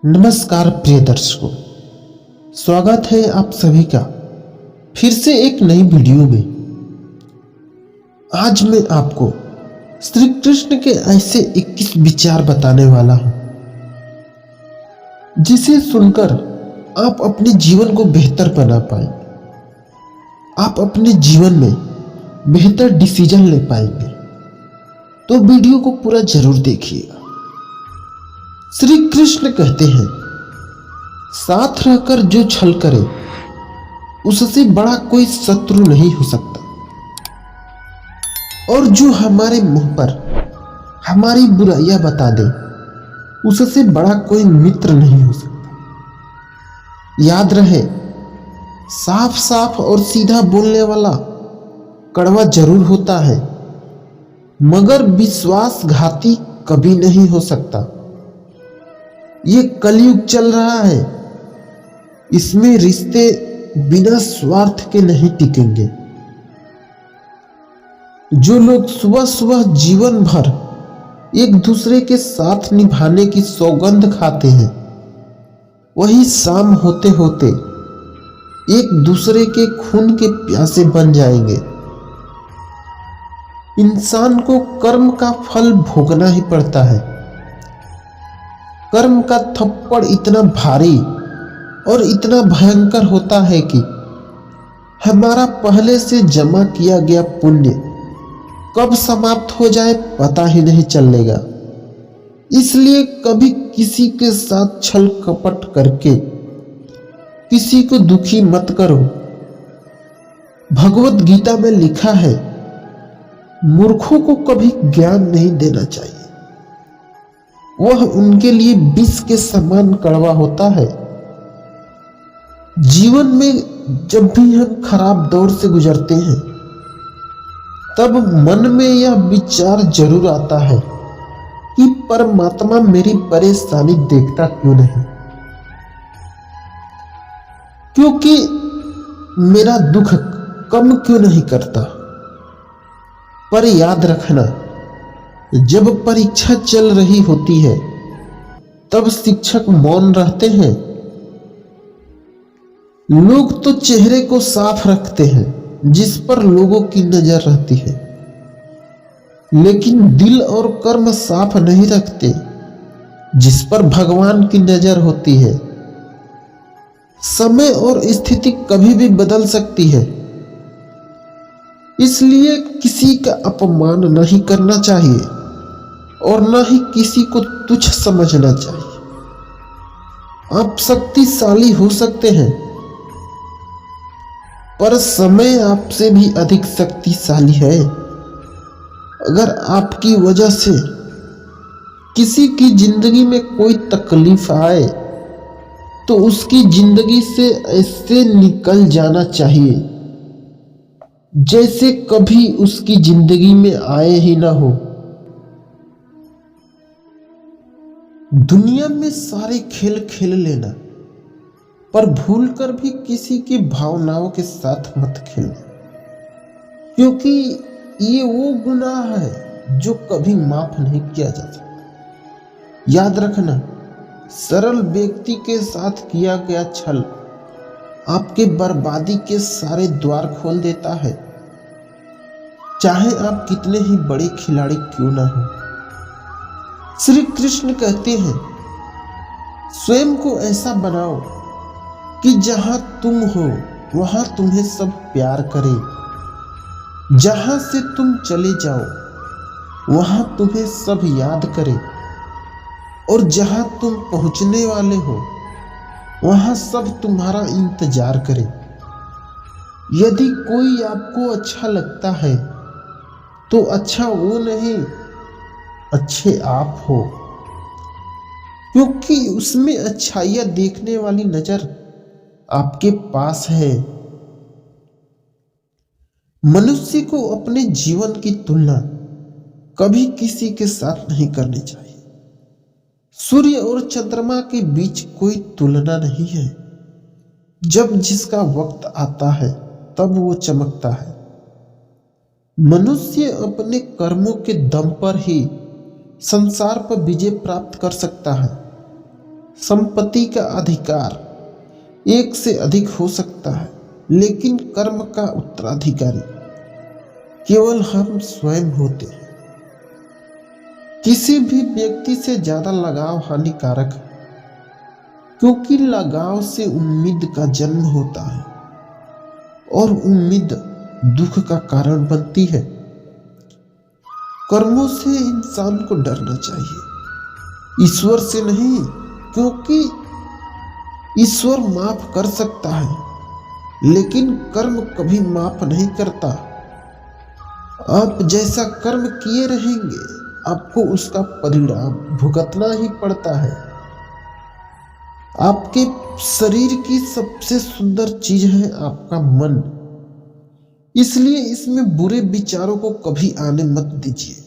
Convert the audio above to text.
नमस्कार प्रिय दर्शकों, स्वागत है आप सभी का फिर से एक नई वीडियो में। आज मैं आपको श्री कृष्ण के ऐसे 21 विचार बताने वाला हूं जिसे सुनकर आप अपने जीवन को बेहतर बना पाएंगे, आप अपने जीवन में बेहतर डिसीजन ले पाएंगे। तो वीडियो को पूरा जरूर देखिएगा। श्री कृष्ण कहते हैं, साथ रहकर जो छल करे उससे बड़ा कोई शत्रु नहीं हो सकता, और जो हमारे मुंह पर हमारी बुराइयां बता दे उससे बड़ा कोई मित्र नहीं हो सकता। याद रहे, साफ साफ और सीधा बोलने वाला कड़वा जरूर होता है, मगर विश्वासघाती कभी नहीं हो सकता। ये कलयुग चल रहा है, इसमें रिश्ते बिना स्वार्थ के नहीं टिकेंगे। जो लोग सुबह सुबह जीवन भर एक दूसरे के साथ निभाने की सौगंध खाते हैं, वही शाम होते होते एक दूसरे के खून के प्यासे बन जाएंगे। इंसान को कर्म का फल भोगना ही पड़ता है। कर्म का थप्पड़ इतना भारी और इतना भयंकर होता है कि हमारा पहले से जमा किया गया पुण्य कब समाप्त हो जाए पता ही नहीं चलेगा। इसलिए कभी किसी के साथ छल कपट करके किसी को दुखी मत करो। भगवत गीता में लिखा है, मूर्खों को कभी ज्ञान नहीं देना चाहिए, वह उनके लिए विष के समान कड़वा होता है। जीवन में जब भी हम खराब दौर से गुजरते हैं, तब मन में यह विचार जरूर आता है कि परमात्मा मेरी परेशानी देखता क्यों नहीं, क्योंकि मेरा दुख कम क्यों नहीं करता। पर याद रखना, जब परीक्षा चल रही होती है तब शिक्षक मौन रहते हैं। लोग तो चेहरे को साफ रखते हैं जिस पर लोगों की नजर रहती है, लेकिन दिल और कर्म साफ नहीं रखते जिस पर भगवान की नजर होती है। समय और स्थिति कभी भी बदल सकती है, इसलिए किसी का अपमान नहीं करना चाहिए और न ही किसी को तुच्छ समझना चाहिए। आप शक्तिशाली हो सकते हैं, पर समय आपसे भी अधिक शक्तिशाली है। अगर आपकी वजह से किसी की जिंदगी में कोई तकलीफ आए तो उसकी जिंदगी से ऐसे निकल जाना चाहिए जैसे कभी उसकी जिंदगी में आए ही ना हो। दुनिया में सारे खेल खेल लेना, पर भूलकर भी किसी की भावनाओं के साथ मत खेलना, क्योंकि ये वो गुनाह है जो कभी माफ नहीं किया जा सकता। याद रखना, सरल व्यक्ति के साथ किया गया छल आपके बर्बादी के सारे द्वार खोल देता है, चाहे आप कितने ही बड़े खिलाड़ी क्यों ना हो। श्री कृष्ण कहते हैं, स्वयं को ऐसा बनाओ कि जहां तुम हो वहां तुम्हें सब प्यार करे, जहां से तुम चले जाओ वहां तुम्हें सब याद करे, और जहां तुम पहुंचने वाले हो वहां सब तुम्हारा इंतजार करे। यदि कोई आपको अच्छा लगता है तो अच्छा वो नहीं, अच्छे आप हो, क्योंकि उसमें अच्छाइयां देखने वाली नजर आपके पास है। मनुष्य को अपने जीवन की तुलना कभी किसी के साथ नहीं करनी चाहिए। सूर्य और चंद्रमा के बीच कोई तुलना नहीं है। जब जिसका वक्त आता है तब वो चमकता है। मनुष्य अपने कर्मों के दम पर ही संसार पर विजय प्राप्त कर सकता है। संपत्ति का अधिकार एक से अधिक हो सकता है, लेकिन कर्म का उत्तराधिकारी केवल हम स्वयं होते हैं। किसी भी व्यक्ति से ज्यादा लगाव हानिकारक है, क्योंकि लगाव से उम्मीद का जन्म होता है और उम्मीद दुख का कारण बनती है। कर्मों से इंसान को डरना चाहिए, ईश्वर से नहीं, क्योंकि ईश्वर माफ कर सकता है, लेकिन कर्म कभी माफ नहीं करता। आप जैसा कर्म किए रहेंगे, आपको उसका परिणाम भुगतना ही पड़ता है। आपके शरीर की सबसे सुंदर चीज है आपका मन, इसलिए इसमें बुरे विचारों को कभी आने मत दीजिए।